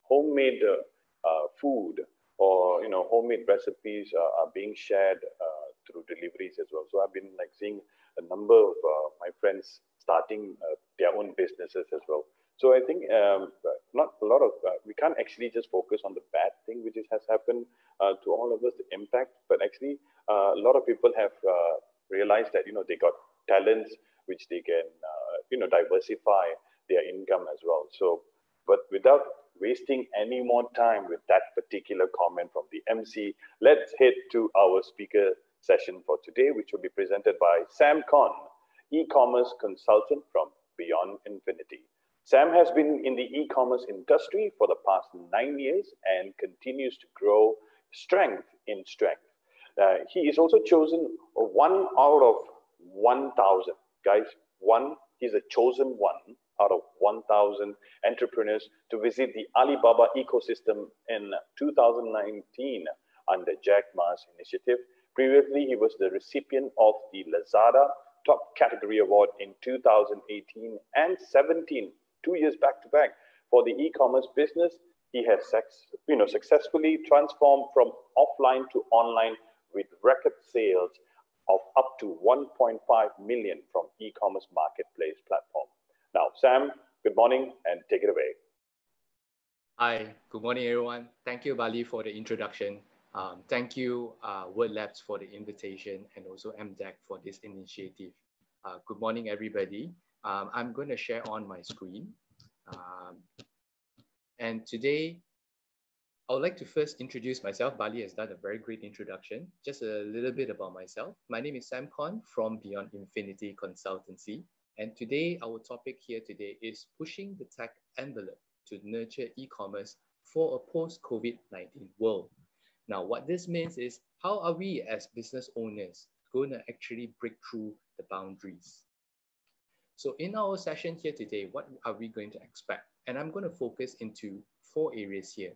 homemade food or homemade recipes are being shared through deliveries as well. So I've been like seeing a number of my friends starting their own businesses as well. So I think not a lot of we can't actually just focus on the bad thing which has happened to all of us, the impact, but actually a lot of people have realized that they got talents which they can diversify their income as well. So, but without wasting any more time with that particular comment from the MC, let's head to our speaker session for today, which will be presented by Sam Conn, e-commerce consultant from Beyond Infinity. Sam has been in the e-commerce industry for the past 9 years and continues to grow strength in strength. He is also chosen 1 out of 1,000. Guys, he's a chosen 1 out of 1,000 entrepreneurs to visit the Alibaba ecosystem in 2019 under Jack Ma's initiative. Previously, he was the recipient of the Lazada Top Category Award in 2018 and 17, 2 years back to back. For the e-commerce business, he has successfully transformed from offline to online with record sales of up to 1.5 million from e-commerce marketplace platform. Now, Sam, good morning and take it away. Hi, good morning, everyone. Thank you, Bali, for the introduction. Thank you, Wordlabs, for the invitation, and also MDEC for this initiative. Good morning, everybody. I'm going to share on my screen. And today, I would like to first introduce myself. Bali has done a very great introduction. Just a little bit about myself. My name is Sam Conn from Beyond Infinity Consultancy. And today, our topic here today is pushing the tech envelope to nurture e-commerce for a post-COVID-19 world. Now, what this means is, how are we as business owners going to actually break through the boundaries? So in our session here today, what are we going to expect? And I'm going to focus into 4 areas here.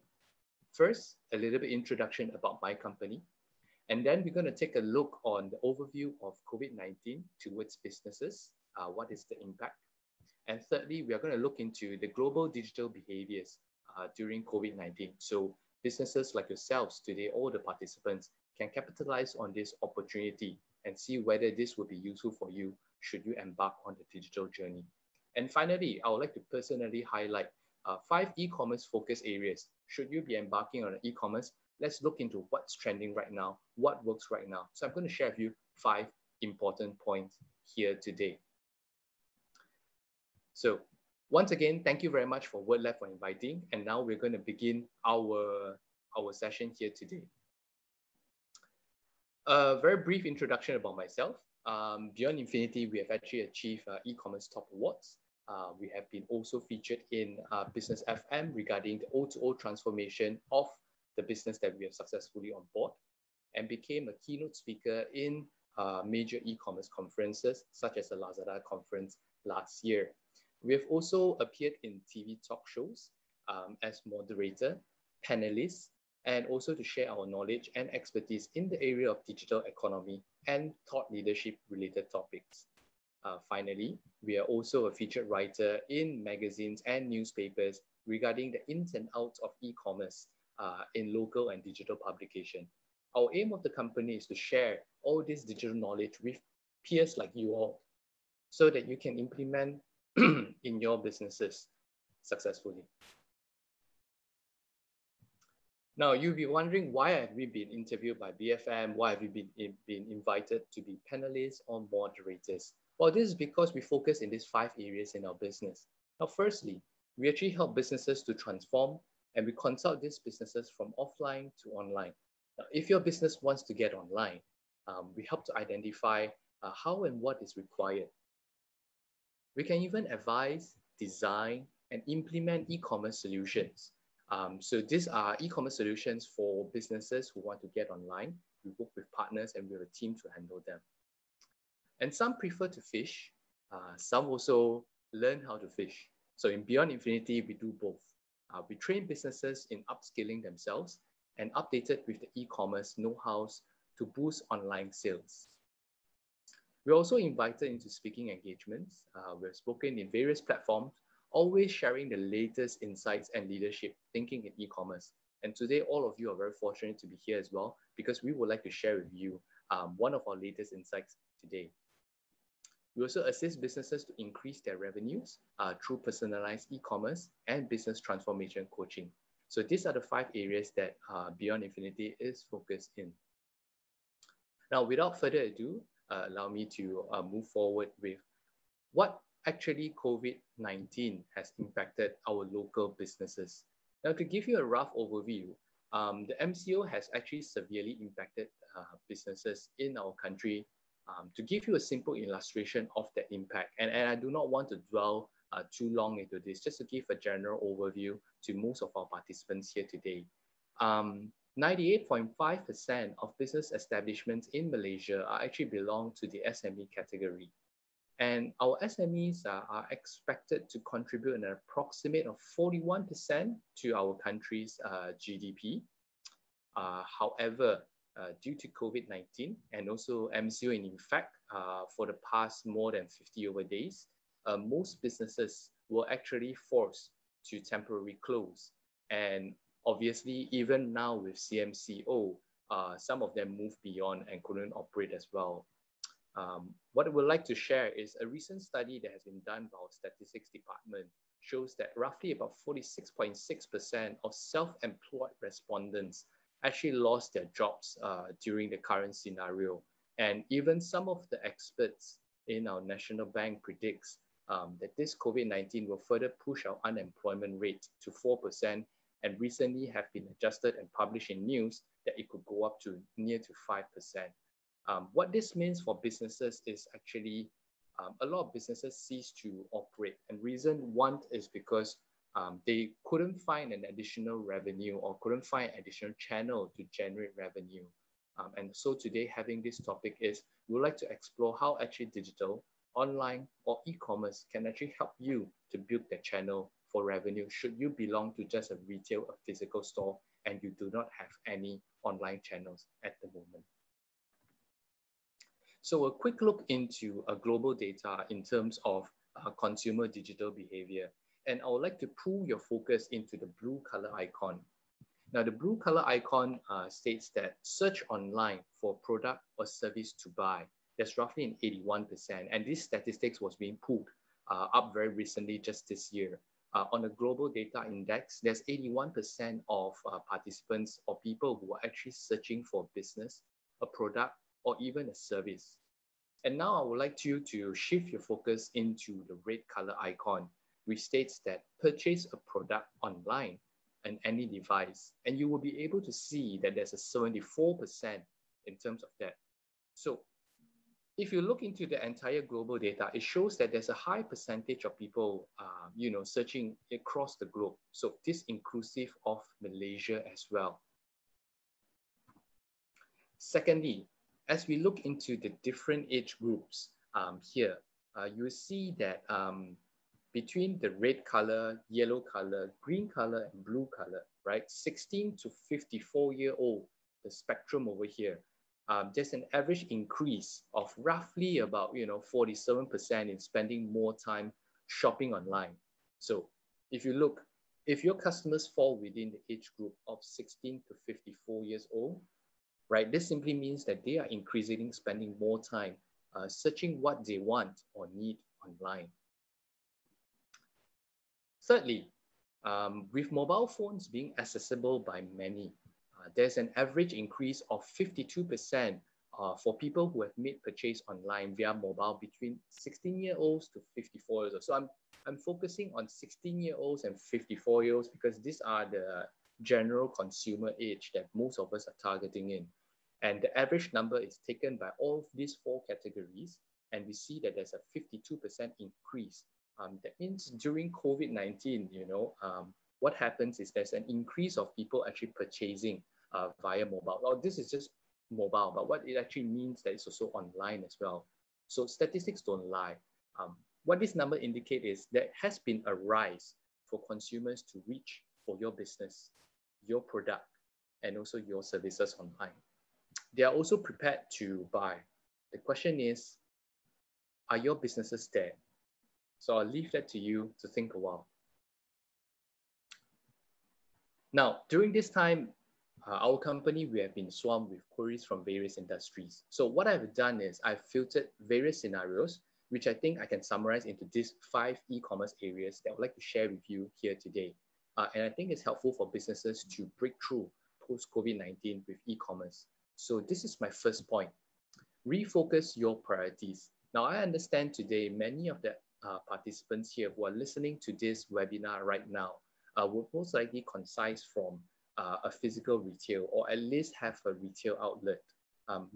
First, a little bit introduction about my company. And then we're going to take a look on the overview of COVID-19 towards businesses. What is the impact? And thirdly, we are going to look into the global digital behaviors during COVID-19. So businesses like yourselves today, all the participants can capitalize on this opportunity and see whether this will be useful for you should you embark on the digital journey. And finally, I would like to personally highlight 5 e-commerce focus areas. Should you be embarking on e-commerce, let's look into what's trending right now, what works right now. So I'm going to share with you 5 important points here today. So once again, thank you very much for Wordlabs for inviting. And now we're going to begin our session here today. A very brief introduction about myself. Beyond Infinity, we have actually achieved e-commerce top awards. We have been also featured in Business FM regarding the O2O transformation of the business that we have successfully on board, and became a keynote speaker in major e-commerce conferences such as the Lazada conference last year. We have also appeared in TV talk shows as moderator, panelist, and also to share our knowledge and expertise in the area of digital economy and thought leadership related topics. Finally, we are also a featured writer in magazines and newspapers regarding the ins and outs of e-commerce in local and digital publication. Our aim of the company is to share all this digital knowledge with peers like you all so that you can implement in your businesses successfully. Now, you'll be wondering, why have we been interviewed by BFM? Why have we been invited to be panelists or moderators? Well, this is because we focus in these 5 areas in our business. Now, firstly, we actually help businesses to transform, and we consult these businesses from offline to online. Now, if your business wants to get online, we help to identify how and what is required. We can even advise, design, and implement e-commerce solutions. So these are e-commerce solutions for businesses who want to get online. We work with partners and we have a team to handle them. And some prefer to fish. Some also learn how to fish. So in Beyond Infinity, we do both. We train businesses in upskilling themselves and updated with the e-commerce know-hows to boost online sales. We're also invited into speaking engagements. We've spoken in various platforms always sharing the latest insights and leadership thinking in e-commerce. And today, all of you are very fortunate to be here as well, because we would like to share with you one of our latest insights today. We also assist businesses to increase their revenues through personalized e-commerce and business transformation coaching. So these are the 5 areas that Beyond Infinity is focused in. Now, without further ado, allow me to move forward with what actually COVID-19 has impacted our local businesses. Now, to give you a rough overview, the MCO has actually severely impacted businesses in our country. To give you a simple illustration of the impact, and I do not want to dwell too long into this, just to give a general overview to most of our participants here today. 98.5% of business establishments in Malaysia actually belong to the SME category. And our SMEs are expected to contribute an approximate of 41% to our country's GDP. However, due to COVID-19 and also MCO, in fact, for the past more than 50 over days, most businesses were actually forced to temporarily close. And obviously, even now with CMCO, some of them moved beyond and couldn't operate as well. What I would like to share is a recent study that has been done by our statistics department shows that roughly about 46.6% of self-employed respondents actually lost their jobs during the current scenario. And even some of the experts in our national bank predicts that this COVID-19 will further push our unemployment rate to 4%, and recently have been adjusted and published in news that it could go up to near to 5%. What this means for businesses is actually a lot of businesses cease to operate. And reason one is because they couldn't find an additional revenue or couldn't find additional channel to generate revenue. And so today, having this topic is, we would like to explore how actually digital, online, or e-commerce can actually help you to build that channel for revenue should you belong to just a retail, a physical store, and you do not have any online channels at the moment. So a quick look into global data in terms of consumer digital behavior. And I would like to pull your focus into the blue color icon. Now, the blue color icon states that search online for product or service to buy. There's roughly an 81%. And this statistics was being pulled up very recently, just this year. On a global data index, there's 81% of participants or people who are actually searching for business, a product, or even a service. And now I would like you to shift your focus into the red color icon, which states that purchase a product online on any device, and you will be able to see that there's a 74% in terms of that. So if you look into the entire global data, it shows that there's a high percentage of people, searching across the globe. So this inclusive of Malaysia as well. Secondly, as we look into the different age groups here, you see that between the red color, yellow color, green color, and blue color, right? 16 to 54-year-old, the spectrum over here, there's an average increase of roughly about 47% in spending more time shopping online. So if you look, if your customers fall within the age group of 16 to 54 years old, right, this simply means that they are increasingly spending more time searching what they want or need online. Thirdly, with mobile phones being accessible by many, there's an average increase of 52% for people who have made purchase online via mobile between 16-year-olds to 54 years old. So I'm focusing on 16-year-olds and 54-year-olds because these are the general consumer age that most of us are targeting in. And the average number is taken by all of these 4 categories, and we see that there's a 52% increase. That means during COVID-19, what happens is there's an increase of people actually purchasing via mobile. Well, this is just mobile, but what it actually means that it's also online as well. So statistics don't lie. What this number indicates is there has been a rise for consumers to reach for your business, your product, and also your services online. They are also prepared to buy. The question is, are your businesses there? So I'll leave that to you to think a while. Now, during this time, our company, we have been swamped with queries from various industries. So what I've done is I've filtered various scenarios, which I think I can summarize into these 5 e-commerce areas that I would like to share with you here today. And I think it's helpful for businesses to break through post-COVID-19 with e-commerce. So this is my first point. Refocus your priorities. Now, I understand today many of the participants here who are listening to this webinar right now would most likely concise from a physical retail, or at least have a retail outlet.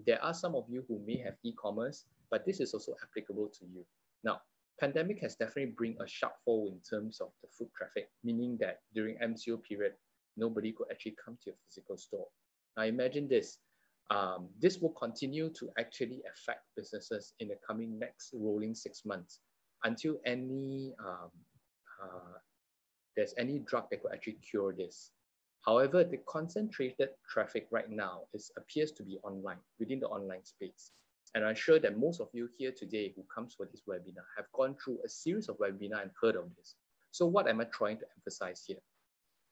There are some of you who may have e-commerce, but this is also applicable to you. Now, pandemic has definitely bring a sharp fall in terms of the foot traffic, meaning that during MCO period, nobody could actually come to your physical store. Now imagine this. This will continue to actually affect businesses in the coming next rolling 6 months until there's any drug that could actually cure this. However, the concentrated traffic right now appears to be online, within the online space. And I'm sure that most of you here today who comes for this webinar have gone through a series of webinars and heard of this. So what am I trying to emphasize here?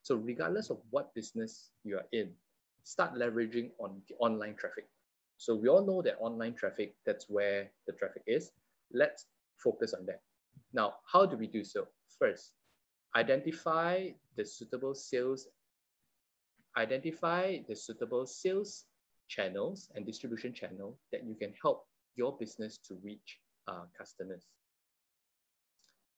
So regardless of what business you are in, start leveraging on the online traffic. So we all know that online traffic, that's where the traffic is. Let's focus on that. Now, how do we do so? First, identify the suitable sales channels and distribution channel that you can help your business to reach customers.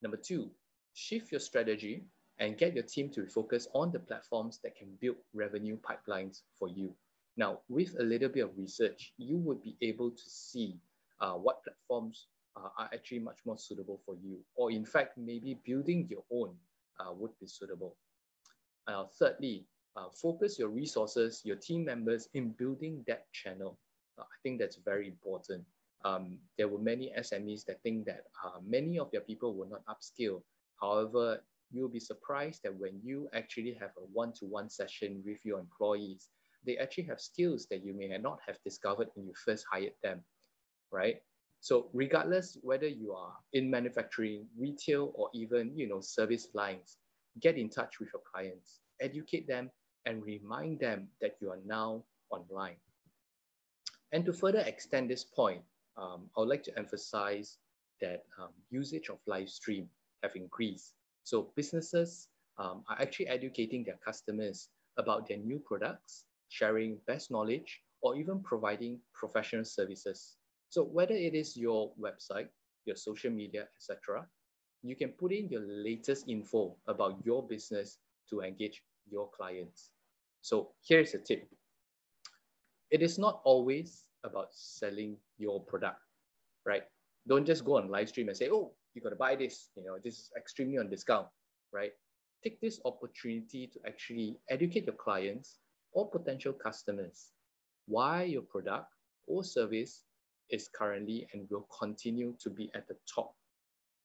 Number 2, shift your strategy and get your team to focus on the platforms that can build revenue pipelines for you. Now, with a little bit of research, you would be able to see what platforms are actually much more suitable for you, or in fact, maybe building your own would be suitable. Thirdly, focus your resources, your team members in building that channel. I think that's very important. There were many SMEs that think that many of their people will not upskill. However, you'll be surprised that when you actually have a one-to-one session with your employees, they actually have skills that you may not have discovered when you first hired them, right? So regardless whether you are in manufacturing, retail, or even service lines, get in touch with your clients, educate them, and remind them that you are now online. And to further extend this point, I would like to emphasize that usage of live stream have increased. So businesses are actually educating their customers about their new products, sharing best knowledge, or even providing professional services. So whether it is your website, your social media, etc., you can put in your latest info about your business to engage your clients. So here's a tip. It is not always about selling your product, right? Don't just go on live stream and say, oh, you got to buy this, this is extremely on discount, right? Take this opportunity to actually educate your clients or potential customers why your product or service is currently and will continue to be at the top.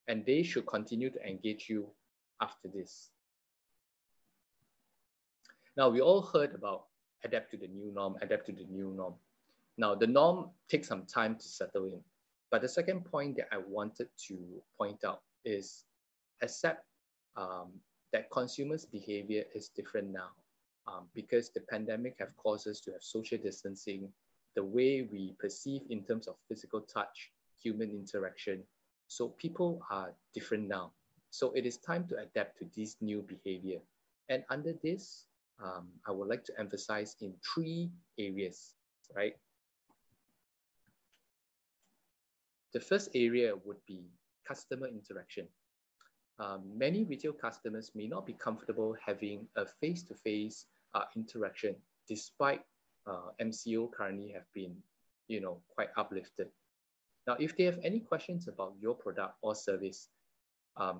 And they should continue to engage you after this. Now, we all heard about adapt to the new norm, adapt to the new norm. Now, the norm takes some time to settle in. But the second point that I wanted to point out is accept that consumers' behavior is different now because the pandemic have caused us to have social distancing, the way we perceive in terms of physical touch, human interaction. So people are different now. So it is time to adapt to this new behavior. And under this, I would like to emphasize in 3 areas, right? The first area would be customer interaction. Many retail customers may not be comfortable having a face-to-face interaction, despite MCO currently have been, quite uplifted. Now, if they have any questions about your product or service,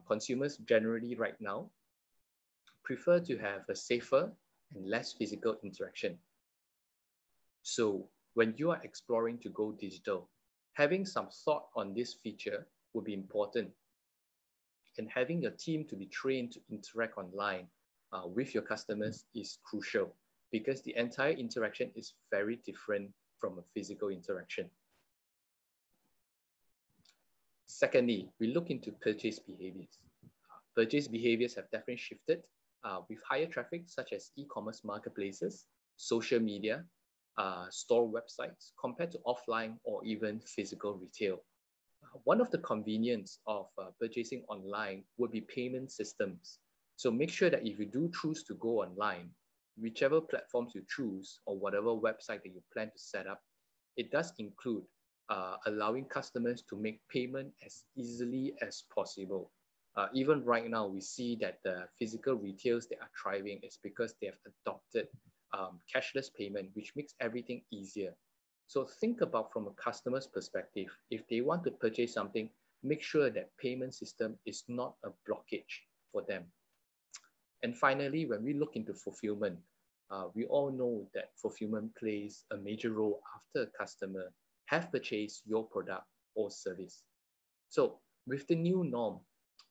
consumers generally right now prefer to have a safer and less physical interaction. So when you are exploring to go digital, having some thought on this feature will be important. And having your team to be trained to interact online with your customers is crucial because the entire interaction is very different from a physical interaction. Secondly, we look into purchase behaviors. Purchase behaviors have definitely shifted with higher traffic, such as e-commerce marketplaces, social media, store websites, compared to offline or even physical retail. One of the convenience of purchasing online would be payment systems. So make sure that if you do choose to go online, whichever platforms you choose or whatever website that you plan to set up, it does include allowing customers to make payment as easily as possible. Even right now, we see that the physical retails that are thriving is because they have adopted cashless payment, which makes everything easier. So think about from a customer's perspective, if they want to purchase something, make sure that payment system is not a blockage for them. And finally, when we look into fulfillment, we all know that fulfillment plays a major role after a customer have purchased your product or service. So with the new norm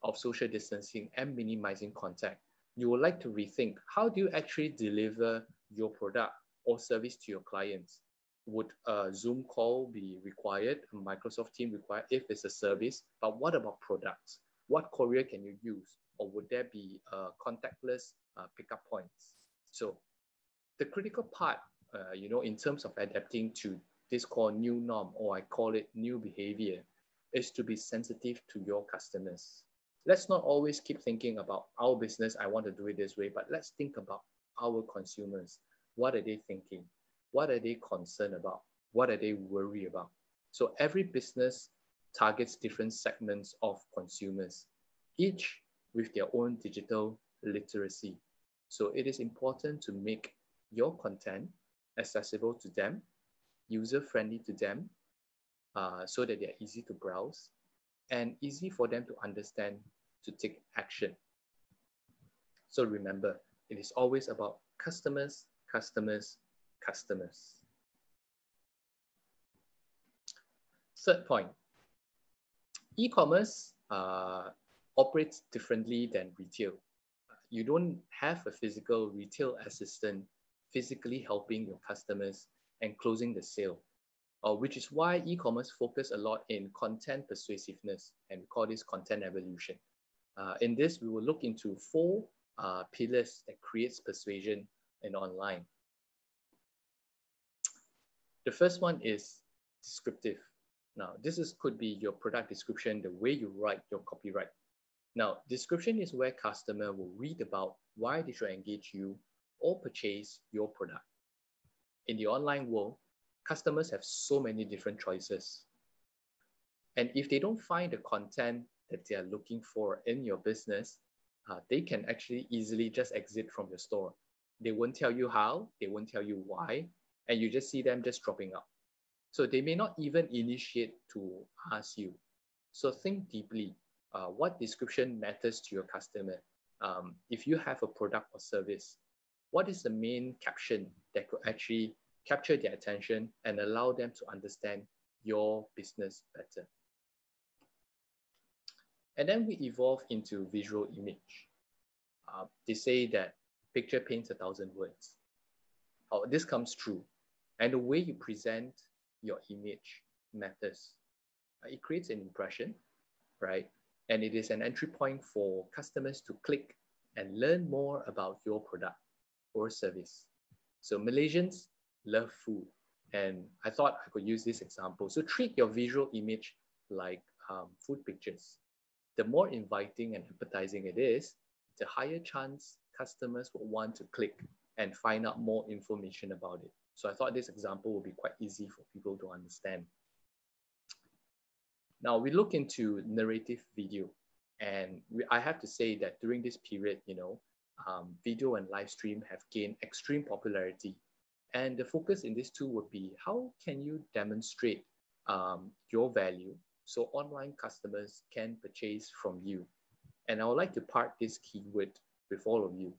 of social distancing and minimizing contact, you would like to rethink how do you actually deliver your product or service to your clients. Would a Zoom call be required, a Microsoft Teams required if it's a service? But what about products? What courier can you use? Or would there be contactless pickup points? So the critical part, in terms of adapting to this called new norm, or I call it new behavior, is to be sensitive to your customers. Let's not always keep thinking about our business, I want to do it this way, but let's think about our consumers. What are they thinking? What are they concerned about? What are they worried about? So every business targets different segments of consumers, each with their own digital literacy. So it is important to make your content accessible to them, user-friendly to them, so that they're easy to browse and easy for them to understand, to take action. So remember, it is always about customers, customers, customers. Third point, e-commerce operates differently than retail. You don't have a physical retail assistant physically helping your customers and closing the sale, which is why e-commerce focus a lot in content persuasiveness, and we call this content evolution. In this, we will look into 4 pillars that creates persuasion in online. The first one is descriptive. Now, could be your product description, the way you write your copyright. Now, description is where customer will read about why they should engage you or purchase your product. In the online world, customers have so many different choices. And if they don't find the content that they are looking for in your business, they can actually easily just exit from your store. They won't tell you how, they won't tell you why, and you just see them just dropping out. So they may not even initiate to ask you. So think deeply, what description matters to your customer? If you have a product or service, what is the main caption that could actually capture their attention and allow them to understand your business better? And then we evolve into visual image. They say that picture paints 1,000 words. This comes true. And the way you present your image matters. It creates an impression, right? And it is an entry point for customers to click and learn more about your product or service. So Malaysians love food. And I thought I could use this example. So treat your visual image like food pictures. The more inviting and appetizing it is, the higher chance customers will want to click and find out more information about it. So I thought this example will be quite easy for people to understand. Now we look into narrative video, and I have to say that during this period, video and live stream have gained extreme popularity. And the focus in this tool would be, how can you demonstrate your value so online customers can purchase from you? And I would like to part this keyword with all of you.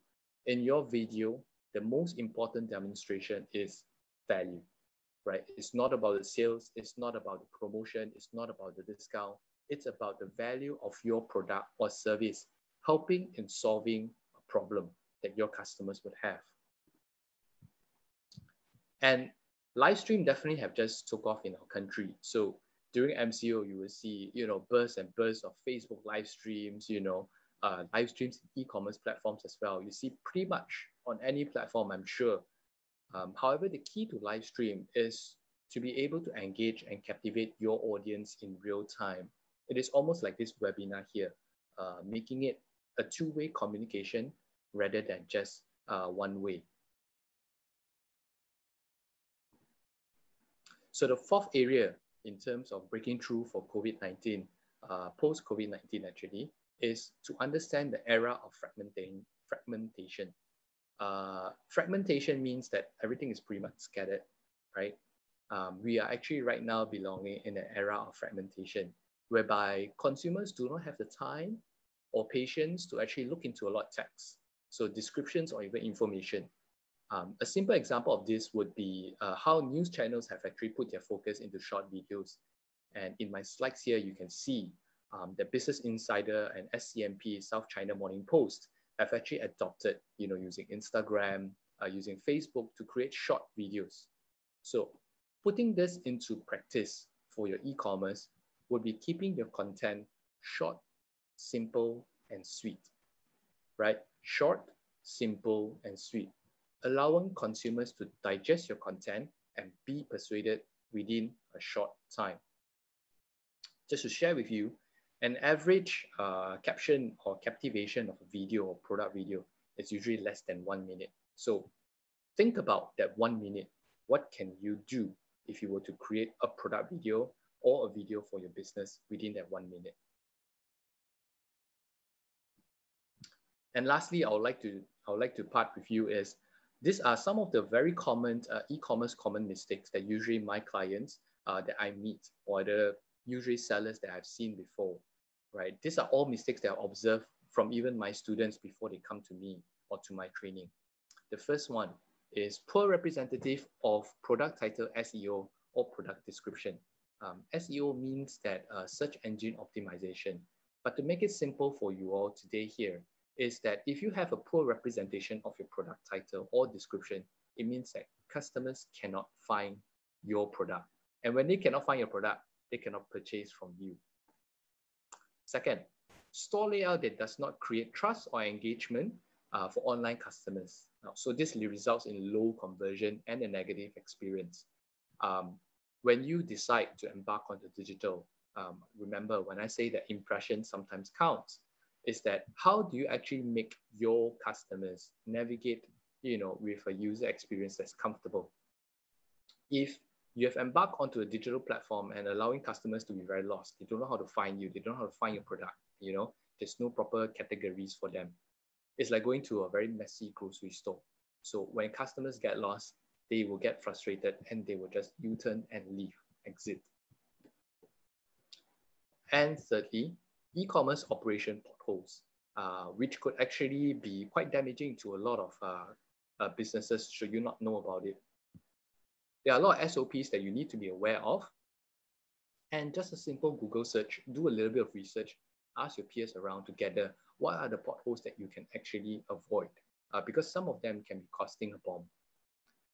In your video, the most important demonstration is value, right? It's not about the sales, it's not about the promotion, it's not about the discount. It's about the value of your product or service, helping in solving a problem that your customers would have. And live stream definitely have just took off in our country. So During MCO, you will see, bursts and bursts of Facebook live streams, live streams in e-commerce platforms as well. You see pretty much on any platform, I'm sure. However, the key to live stream is to be able to engage and captivate your audience in real time. It is almost like this webinar here, making it a two-way communication rather than just one way. So the fourth area in terms of breaking through for COVID-19, post-COVID-19 actually, is to understand the era of fragmentation. Fragmentation means that everything is pretty much scattered, right? We are actually right now belonging in an era of fragmentation, whereby consumers do not have the time or patience to actually look into a lot of text, so descriptions or even information. A simple example of this would be how news channels have actually put their focus into short videos. And in my slides here, you can see that Business Insider and SCMP, South China Morning Post, have actually adopted, using Instagram, using Facebook to create short videos. So putting this into practice for your e-commerce would be keeping your content short, simple, and sweet, right? Short, simple, and sweet, allowing consumers to digest your content and be persuaded within a short time. Just to share with you, an average caption or captivation of a video or product video is usually less than 1 minute. So think about that 1 minute. What can you do if you were to create a product video or a video for your business within that 1 minute? And lastly, I would like to part with you is, these are some of the very common e-commerce common mistakes that usually my clients that I meet, or the usually sellers that I've seen before, right? These are all mistakes that I observe from even my students before they come to me or to my training. The first one is poor representative of product title SEO or product description. SEO means that search engine optimization. But to make it simple for you all today here, is that if you have a poor representation of your product title or description, it means that customers cannot find your product. And when they cannot find your product, they cannot purchase from you. Second, store layout that does not create trust or engagement for online customers. So this results in low conversion and a negative experience. When you decide to embark on the digital, remember when I say that impression sometimes counts, is that how do you actually make your customers navigate, with a user experience that's comfortable? If you have embarked onto a digital platform and allowing customers to be very lost, they don't know how to find you, they don't know how to find your product, there's no proper categories for them. It's like going to a very messy grocery store. So when customers get lost, they will get frustrated and they will just U-turn and leave, exit. And thirdly, e-commerce operation potholes, which could actually be quite damaging to a lot of businesses should you not know about it. There are a lot of SOPs that you need to be aware of. And just a simple Google search, do a little bit of research, ask your peers around together, what are the potholes that you can actually avoid? Because some of them can be costing a bomb.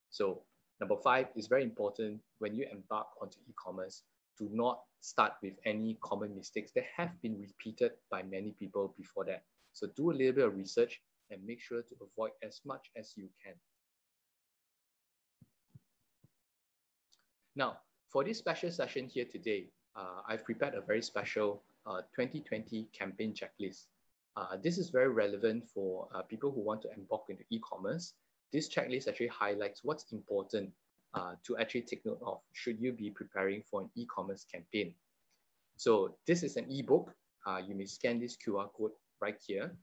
So number 5 is very important when you embark onto e-commerce. Do not start with any common mistakes that have been repeated by many people before that. So do a little bit of research and make sure to avoid as much as you can. Now, for this special session here today, I've prepared a very special 2020 campaign checklist. This is very relevant for people who want to embark into e-commerce. This checklist actually highlights what's important to actually take note of should you be preparing for an e-commerce campaign. So this is an ebook. You may scan this QR code right here.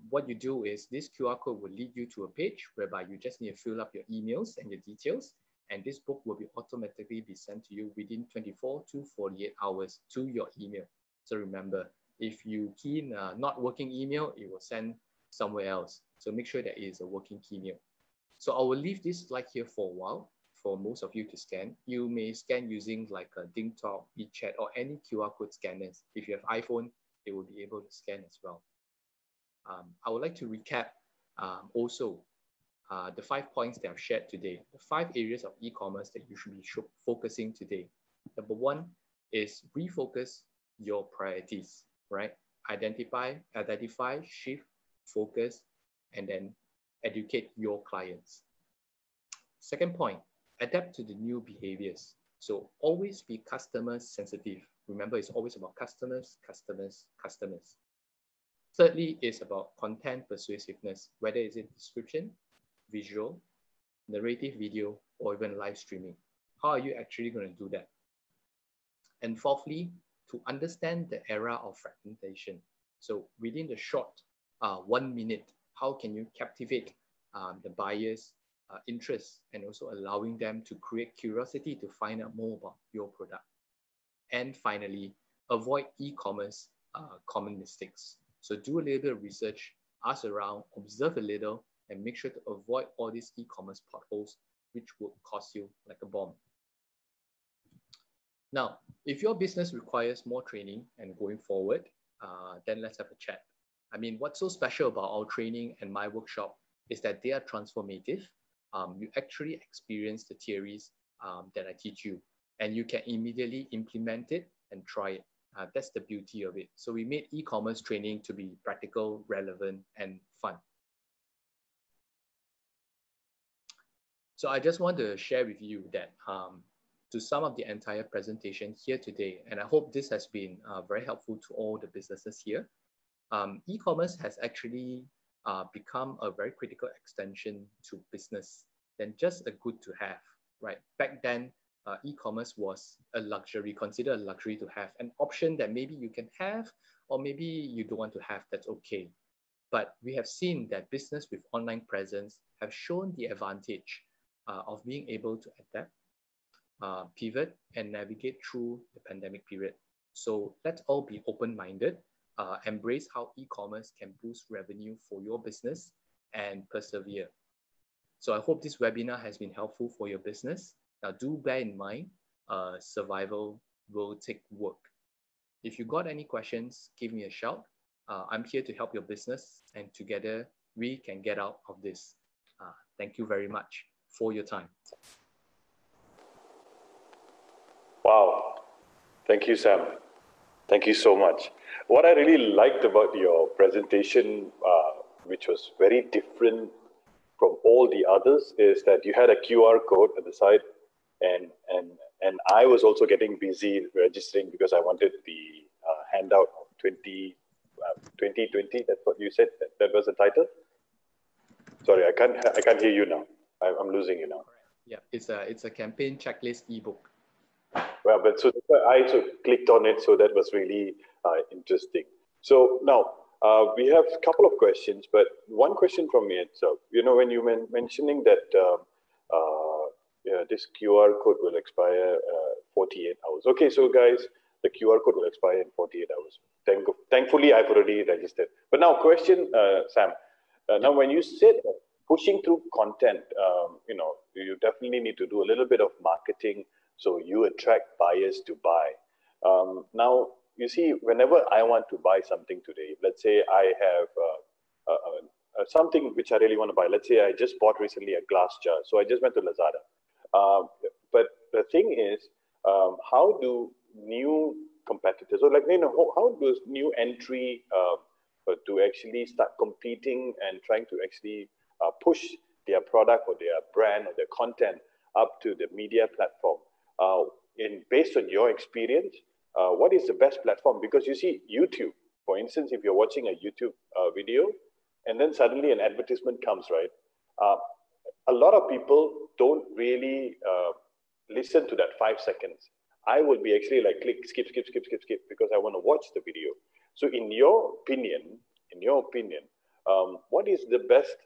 What you do is this QR code will lead you to a page whereby you just need to fill up your emails and your details. And this book will be automatically be sent to you within 24 to 48 hours to your email. So remember, if you key in not working email, it will send somewhere else. So make sure that it is a working email. So I will leave this slide here for a while for most of you to scan. You may scan using like a DingTalk, WeChat, or any QR code scanners. If you have iPhone, it will be able to scan as well. I would like to recap also the 5 points that I've shared today, the 5 areas of e-commerce that you should be focusing today. Number 1, is refocus your priorities, right? Identify, shift, focus, and then educate your clients. Second point, adapt to the new behaviors. So always be customer sensitive. Remember, it's always about customers, customers, customers. Thirdly, is about content persuasiveness, whether it's in description, visual, narrative video, or even live streaming. How are you actually going to do that? And fourthly, to understand the era of fragmentation. So within the short 1 minute, how can you captivate the buyers' interest and also allowing them to create curiosity to find out more about your product? And finally, avoid e-commerce common mistakes. So do a little bit of research, ask around, observe a little, and make sure to avoid all these e-commerce potholes, which will cost you like a bomb. Now, if your business requires more training and going forward, then let's have a chat. I mean, what's so special about our training and my workshop is that they are transformative. You actually experience the theories that I teach you, and you can immediately implement it and try it. That's the beauty of it. So we made e-commerce training to be practical, relevant, and fun. So I just want to share with you that to sum up the entire presentation here today, and I hope this has been very helpful to all the businesses here. E-commerce has actually become a very critical extension to business than just a good to have, right? Back then, e-commerce was a luxury, considered a luxury to have, an option that maybe you can have, or maybe you don't want to have, that's okay. But we have seen that business with online presence have shown the advantage of being able to adapt, pivot, and navigate through the pandemic period. So let's all be open-minded, embrace how e-commerce can boost revenue for your business, and persevere. So I hope this webinar has been helpful for your business. Now do bear in mind, survival will take work. If you got any questions, give me a shout. I'm here to help your business, and together we can get out of this. Thank you very much for your time. Wow. Thank you, Sam. Thank you so much. What I really liked about your presentation, which was very different from all the others, is that you had a QR code at the side, and I was also getting busy registering because I wanted the handout of 2020. That's what you said. That was the title. Sorry, I can't hear you now. I'm losing you now. Yeah, it's a campaign checklist ebook. Well, but so I clicked on it, so that was really interesting. So now we have a couple of questions, but one question from me itself. You know, when you mentioning that this QR code will expire 48 hours. Okay, so guys, the QR code will expire in 48 hours. Thankfully, I've already registered. But now, question, Sam. Now, when you said pushing through content, you know, you definitely need to do a little bit of marketing so you attract buyers to buy. Now, you see, whenever I want to buy something today, let's say I have something which I really want to buy. Let's say I just bought recently a glass jar. So I just went to Lazada. But the thing is, how do new competitors, or like, you know, how does new entry to actually start competing and trying to actually push their product or their brand or their content up to the media platform? Based on your experience, what is the best platform? Because you see, YouTube, for instance, if you're watching a YouTube video and then suddenly an advertisement comes, right? A lot of people don't really listen to that 5 seconds. I will be actually like click, skip, because I want to watch the video. So in your opinion, what is the best,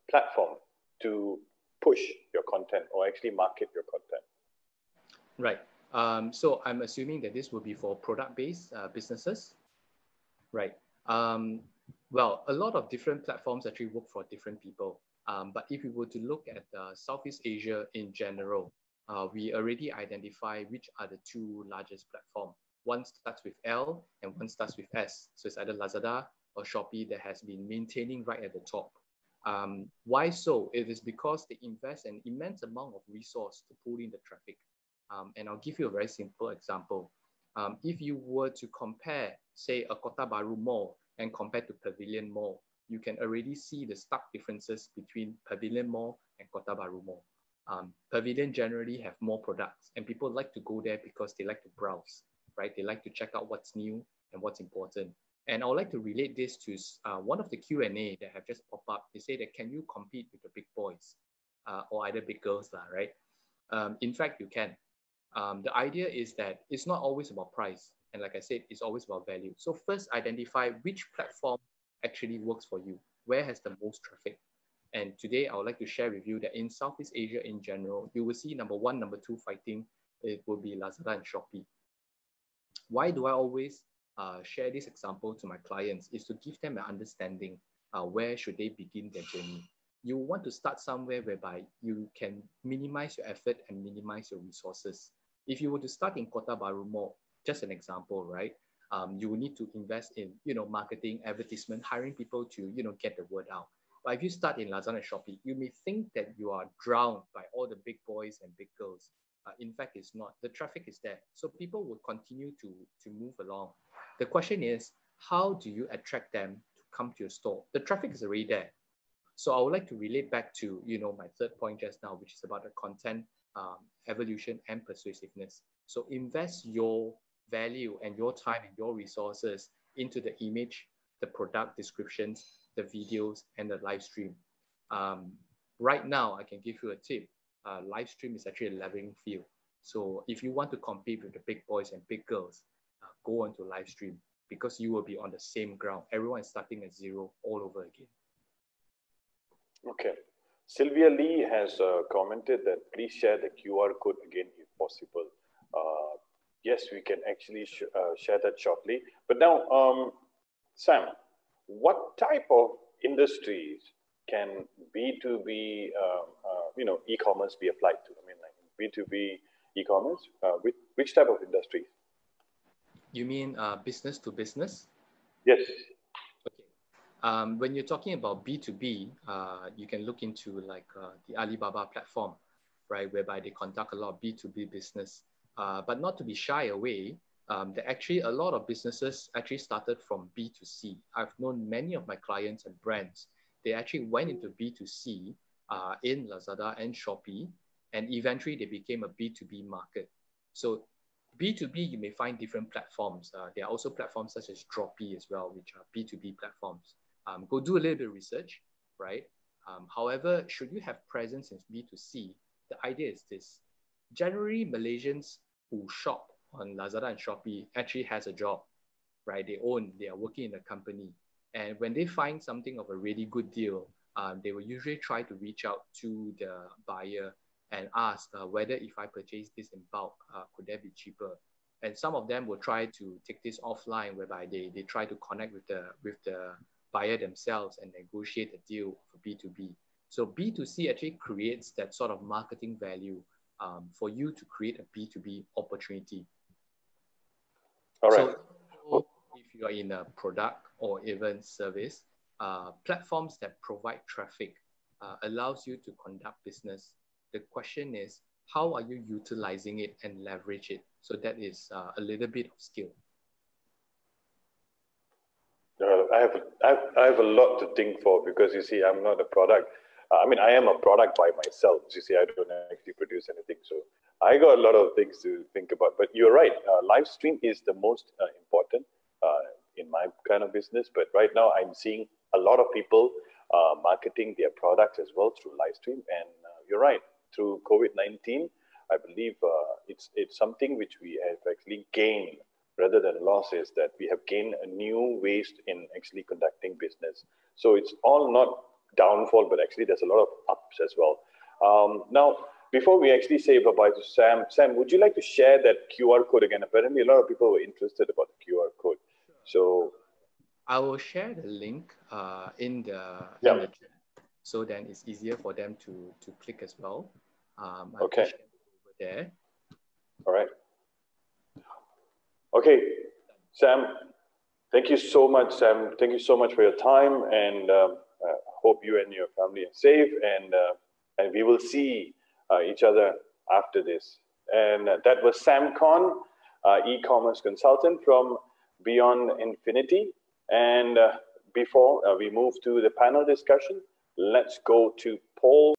platform to push your content or actually market your content? Right. So I'm assuming that this will be for product-based businesses, right? Well, a lot of different platforms actually work for different people. But if we were to look at Southeast Asia in general, we already identify which are the two largest platforms. One starts with L and one starts with S. So it's either Lazada or Shopee that has been maintaining right at the top. Why so? It is because they invest an immense amount of resource to pull in the traffic. And I'll give you a very simple example. If you were to compare, say, a Kota Baru mall and compare to Pavilion Mall, you can already see the stark differences between Pavilion Mall and Kota Baru Mall. Pavilion generally have more products, and people like to go there because they like to browse, right? They like to check out what's new and what's important. And I would like to relate this to one of the Q&A that have just popped up. They say that, can you compete with the big boys or either big girls, right? In fact, you can. The idea is that it's not always about price. And like I said, it's always about value. So first, identify which platform actually works for you. Where has the most traffic? And today, I would like to share with you that in Southeast Asia in general, you will see number one, number two fighting. It will be Lazada and Shopee. Why do I always share this example to my clients? Is to give them an understanding where should they begin their journey. You want to start somewhere whereby you can minimize your effort and minimize your resources. If you were to start in Kota Baru Mall, just an example, right? You will need to invest in, marketing, advertisement, hiring people to, get the word out. But if you start in Lazada and Shopee, you may think that you are drowned by all the big boys and big girls. In fact, it's not. The traffic is there. So people will continue to move along. The question is, how do you attract them to come to your store? The traffic is already there. So I would like to relate back to, my third point just now, which is about the content evolution and persuasiveness. So invest your value and your time and your resources into the image, the product descriptions, the videos, and the live stream. Right now, I can give you a tip. Live stream is actually a leveling field. So if you want to compete with the big boys and big girls, go on to live stream because you will be on the same ground. Everyone is starting at zero all over again. Okay. Sylvia Lee has commented that please share the QR code again if possible. Yes, we can actually share that shortly. But now, Sam, what type of industries can B2B, e-commerce be applied to? I mean, like B2B e-commerce, which type of industry? You mean business to business? Yes. Okay. When you're talking about B2B, you can look into like the Alibaba platform, right, whereby they conduct a lot of B2B business. But not to be shy away, there actually a lot of businesses actually started from B2C. I've known many of my clients and brands, they actually went into B2C in Lazada and Shopee, and eventually they became a B2B market. So B2B, you may find different platforms. There are also platforms such as Droppy as well, which are B2B platforms. Go do a little bit of research, right? However, should you have presence in B2C, the idea is this. Generally, Malaysians who shop on Lazada and Shopee actually has a job, right? They are working in a company. And when they find something of a really good deal, they will usually try to reach out to the buyer and ask whether if I purchase this in bulk, could that be cheaper? And some of them will try to take this offline, whereby they try to connect with the buyer themselves and negotiate a deal for B2B. So B2C actually creates that sort of marketing value for you to create a B2B opportunity. All right. So if you are in a product or even service, platforms that provide traffic allows you to conduct business. The question is, how are you utilizing it and leverage it? So that is a little bit of skill. I have a lot to think for because you see, I'm not a product. I mean, I am a product by myself. You see, I don't actually produce anything. So I got a lot of things to think about. But you're right. Live stream is the most important in my kind of business. But right now, I'm seeing a lot of people marketing their products as well through live stream. And you're right. Through Covid-19, I believe it's something which we have actually gained rather than losses, that we have gained a new ways in actually conducting business. So it's all not downfall, but actually there's a lot of ups as well. Now, before we actually say bye-bye to Sam, would you like to share that QR code again? Apparently, a lot of people were interested about the QR code. So I will share the link in the chat, so then it's easier for them to click as well. Okay. Over there. All right. Okay, Sam, thank you so much, Sam. Thank you so much for your time, and hope you and your family are safe, and we will see each other after this. And that was Sam Con, e-commerce consultant from Beyond Infinity. And before we move to the panel discussion, let's go to Paul.